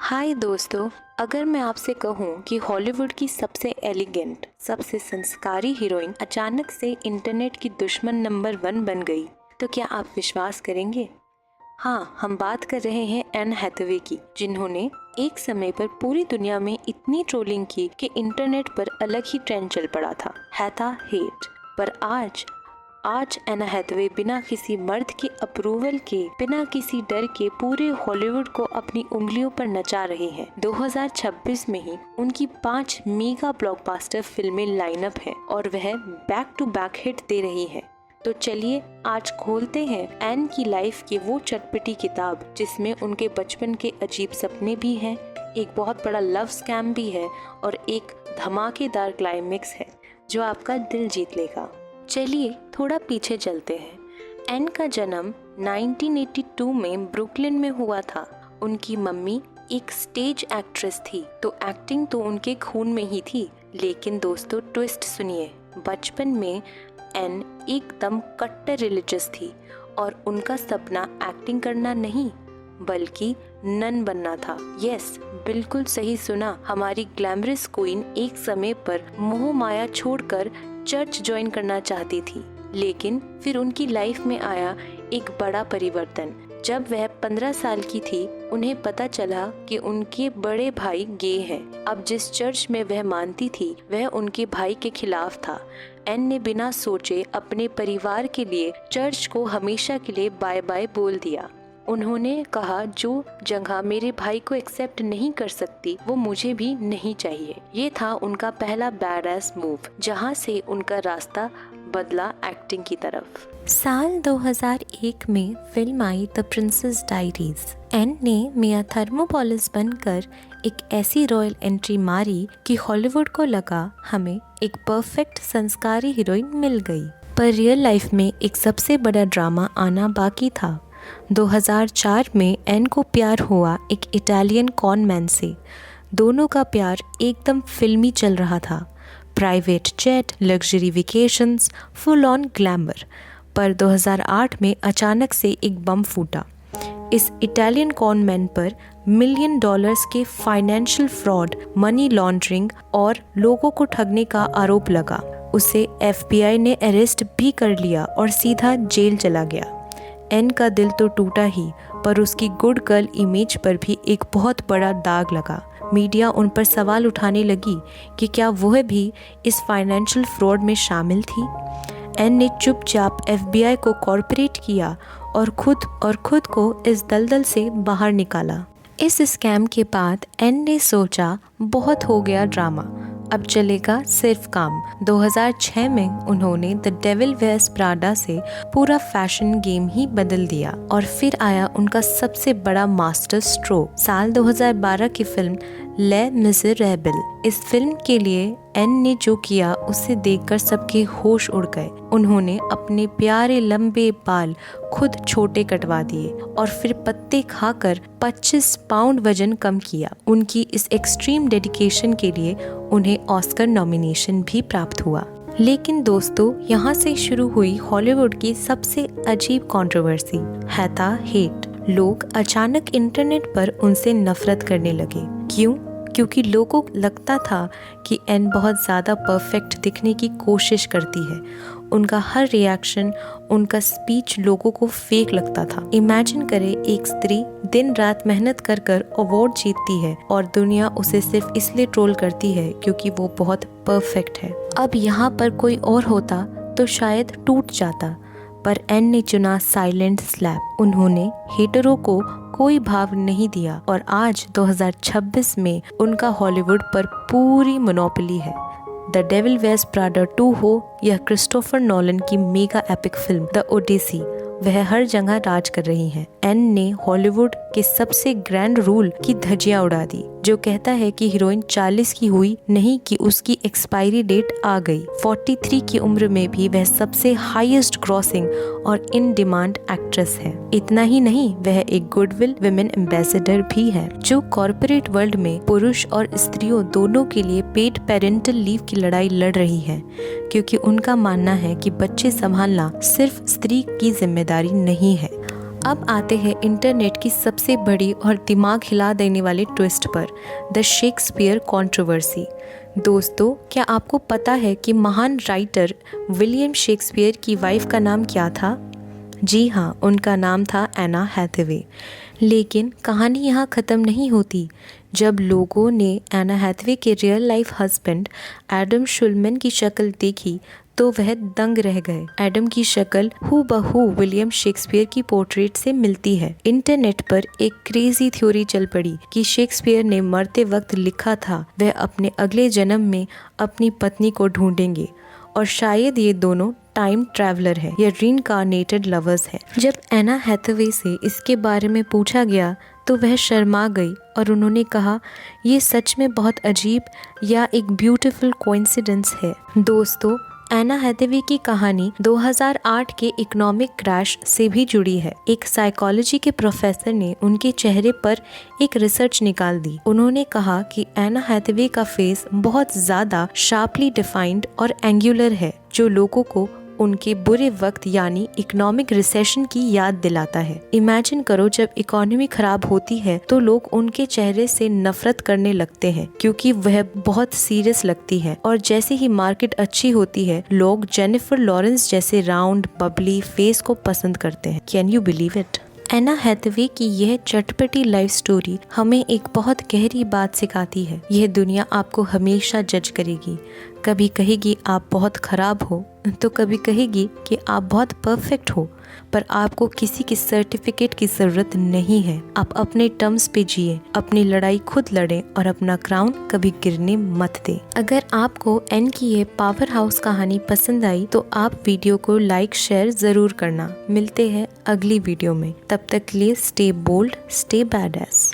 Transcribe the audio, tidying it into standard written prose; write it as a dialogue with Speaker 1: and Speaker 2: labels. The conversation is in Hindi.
Speaker 1: हाय दोस्तों, अगर मैं आपसे कहूँ कि हॉलीवुड की सबसे एलिगेंट, सबसे संस्कारी हीरोइन अचानक से इंटरनेट की दुश्मन नंबर 1 बन गई, तो क्या आप विश्वास करेंगे? हाँ, हम बात कर रहे हैं एन हैथवे की, जिन्होंने एक समय पर पूरी दुनिया में इतनी ट्रोलिंग की कि इंटरनेट पर अलग ही ट्रेंड चल पड़ा था, हैथा हेट। पर आज एना हैथवे बिना किसी मर्द के अप्रूवल के, बिना किसी डर के पूरे हॉलीवुड को अपनी उंगलियों पर नचा रही हैं। 2026 में ही उनकी 5 मेगा ब्लॉकबस्टर फिल्में लाइनअप हैं और वह बैक टू बैक हिट दे रही हैं। तो चलिए आज खोलते हैं एन की लाइफ की वो चटपटी किताब, जिसमें उनके बचपन के अजीब सपने भी हैं, एक बहुत बड़ा लव स्कैम भी है और एक धमाकेदार क्लाइमेक्स है जो आपका दिल जीत लेगा। चलिए थोड़ा पीछे चलते हैं। एन का जन्म 1982 में ब्रुकलिन में हुआ था। उनकी मम्मी एक स्टेज एक्ट्रेस थी, तो एक्टिंग तो उनके खून में ही थी। लेकिन दोस्तों, ट्विस्ट सुनिए। बचपन में एन एकदम कट्टर रिलीजियस थी और उनका सपना एक्टिंग करना नहीं बल्कि नन बनना था। यस, बिल्कुल सही सुना। हमारी ग्लैमरस क्वीन एक समय पर मोह माया छोड़कर चर्च ज्वाइन करना चाहती थी, लेकिन फिर उनकी लाइफ में आया एक बड़ा परिवर्तन। जब वह 15 साल की थी, उन्हें पता चला कि उनके बड़े भाई गे हैं। अब जिस चर्च में वह मानती थी, वह उनके भाई के खिलाफ था। एन ने बिना सोचे अपने परिवार के लिए चर्च को हमेशा के लिए बाय बाय बोल दिया। उन्होंने कहा, जो जगह मेरे भाई को एक्सेप्ट नहीं कर सकती, वो मुझे भी नहीं चाहिए। ये था उनका पहला बैडएस मूव, जहाँ से उनका रास्ता बदला एक्टिंग की तरफ।
Speaker 2: साल 2001 में फिल्म आई द प्रिंसेस डायरीज। एन ने मिया थर्मोपोलिस बनकर एक ऐसी रॉयल एंट्री मारी कि हॉलीवुड को लगा हमें एक परफेक्ट संस्कारी हीरोइन मिल गई। पर रियल लाइफ में एक सबसे बड़ा ड्रामा आना बाकी था। 2004 में एन को प्यार हुआ एक इटालियन कॉनमैन से। दोनों का प्यार एकदम फिल्मी चल रहा था। Private jet, luxury vacations, full on glamour. पर 2008 में अचानक से एक बम फूटा। इस इटालियन कॉनमैन पर $1 मिलियन के फाइनेंशियल फ्रॉड, मनी लॉन्ड्रिंग और लोगों को ठगने का आरोप लगा। उसे FBI ने अरेस्ट भी कर लिया और सीधा जेल चला गया। एन का दिल तो टूटा ही, पर उसकी गुड गर्ल इमेज पर भी एक बहुत बड़ा दाग लगा। मीडिया उन पर सवाल उठाने लगी कि क्या वह भी इस फाइनेंशियल फ्रॉड में शामिल थी। एन ने चुपचाप FBI को कॉर्पोरेट किया और खुद को इस दलदल से बाहर निकाला। इस स्कैम के बाद एन ने सोचा, बहुत हो गया ड्रामा, अब चलेगा सिर्फ काम। 2006 में उन्होंने द डेविल वेयर्स प्राडा से पूरा फैशन गेम ही बदल दिया। और फिर आया उनका सबसे बड़ा मास्टर स्ट्रोक, साल 2012 की फिल्म ले मिज़रेबल। इस फिल्म के लिए एन ने जो किया, उसे देखकर सबके होश उड़ गए। उन्होंने अपने प्यारे लंबे बाल खुद छोटे कटवा दिए और फिर पत्ते खाकर 25 पाउंड वजन कम किया। उनकी इस एक्सट्रीम डेडिकेशन के लिए उन्हें ऑस्कर नॉमिनेशन भी प्राप्त हुआ। लेकिन दोस्तों, यहाँ से शुरू हुई हॉलीवुड की सबसे अजीब कंट्रोवर्सी, हैथा हेट। लोग अचानक इंटरनेट पर उनसे नफरत करने लगे। क्यों? क्योंकि लोगों को लगता था कि एन बहुत ज़्यादा परफेक्ट दिखने की कोशिश करती है। उनका हर रिएक्शन, उनका स्पीच लोगों को फेक लगता था। इमेजिन करें, एक स्त्री दिन रात मेहनत कर कर अवार्ड जीतती है और दुनिया उसे सिर्फ इसलिए ट्रोल करती है क्योंकि वो बहुत परफेक्ट है। अब यहाँ पर कोई और होता तो शायद टूट जाता, पर एन ने चुना साइलेंट स्लैप। उन्होंने हेटरों को कोई भाव नहीं दिया और आज 2026 में उनका हॉलीवुड पर पूरी मोनोपोली है। द डेविल वेयर्स प्राडा 2 हो या क्रिस्टोफर नोलन की mega epic film the Odyssey, वह हर जगह राज कर रही हैं। एन ने हॉलीवुड के सबसे ग्रैंड रूल की धज्जियां उड़ा दी, जो कहता है कि हीरोइन 40 की हुई नहीं कि उसकी एक्सपायरी डेट आ गई। 43 की उम्र में भी वह सबसे हाईएस्ट ग्रॉसिंग और इन डिमांड एक्ट्रेस है। इतना ही नहीं, वह एक गुडविल विमेन एम्बेसडर भी है, जो कॉर्पोरेट वर्ल्ड में पुरुष और स्त्रियों दोनों के लिए पेड पेरेंटल लीव की लड़ाई लड़ रही है, क्योंकि उनका मानना है कि बच्चे संभालना सिर्फ स्त्री की जिम्मेदारी नहीं है। अब आते हैं इंटरनेट की सबसे बड़ी और दिमाग हिला देने वाले ट्विस्ट पर, द शेक्सपियर कंट्रोवर्सी। दोस्तों, क्या आपको पता है कि महान राइटर विलियम शेक्सपियर की वाइफ का नाम क्या था? जी हाँ, उनका नाम था एना हैथवे। लेकिन कहानी यहाँ ख़त्म नहीं होती। जब लोगों ने एना हैथवे के रियल लाइफ हस्बैंड एडम शुल्मैन की शक्ल देखी तो वह दंग रह गए। एडम की शक्ल हूबहू विलियम शेक्सपियर की पोर्ट्रेट से मिलती है। इंटरनेट पर एक क्रेजी थ्योरी चल पड़ी कि शेक्सपियर ने मरते वक्त लिखा था वह अपने अगले जन्म में अपनी पत्नी को ढूंढेंगे और शायद ये दोनों टाइम ट्रैवलर है या रीइंकार्नेटेड लवर्स है। जब एना हैथवे से इसके बारे में पूछा गया तो वह शर्मा गई और उन्होंने कहा, ये सच में बहुत अजीब या एक ब्यूटीफुल कोइंसिडेंस है। दोस्तों, एना हैथवे की कहानी 2008 के इकोनॉमिक क्रैश से भी जुड़ी है। एक साइकोलॉजी के प्रोफेसर ने उनके चेहरे पर एक रिसर्च निकाल दी। उन्होंने कहा कि एना हैथवे का फेस बहुत ज्यादा शार्पली डिफाइंड और एंगुलर है, जो लोगों को उनके बुरे वक्त यानी इकोनॉमिक रिसेशन की याद दिलाता है। इमेजिन करो, जब इकोनॉमी खराब होती है तो लोग उनके चेहरे से नफरत करने लगते हैं क्योंकि वह बहुत सीरियस लगती है, और जैसे ही मार्केट अच्छी होती है लोग जेनिफर लॉरेंस जैसे राउंड बबली फेस को पसंद करते हैं। Can you believe it? Anne Hathaway की यह चटपटी लाइफ स्टोरी हमें एक बहुत गहरी बात सिखाती है। यह दुनिया आपको हमेशा जज करेगी। कभी कहेगी आप बहुत खराब हो तो कभी कहेगी कि आप बहुत परफेक्ट हो, पर आपको किसी की सर्टिफिकेट की ज़रूरत नहीं है। आप अपने टर्म्स पे जिए, अपनी लड़ाई खुद लड़ें और अपना क्राउन कभी गिरने मत दें। अगर आपको एन की ये पावर हाउस कहानी पसंद आई तो आप वीडियो को लाइक शेयर ज़रूर करना। मिलते हैं अगली वीडियो में, तब तक के लिए stay bold, stay bad S.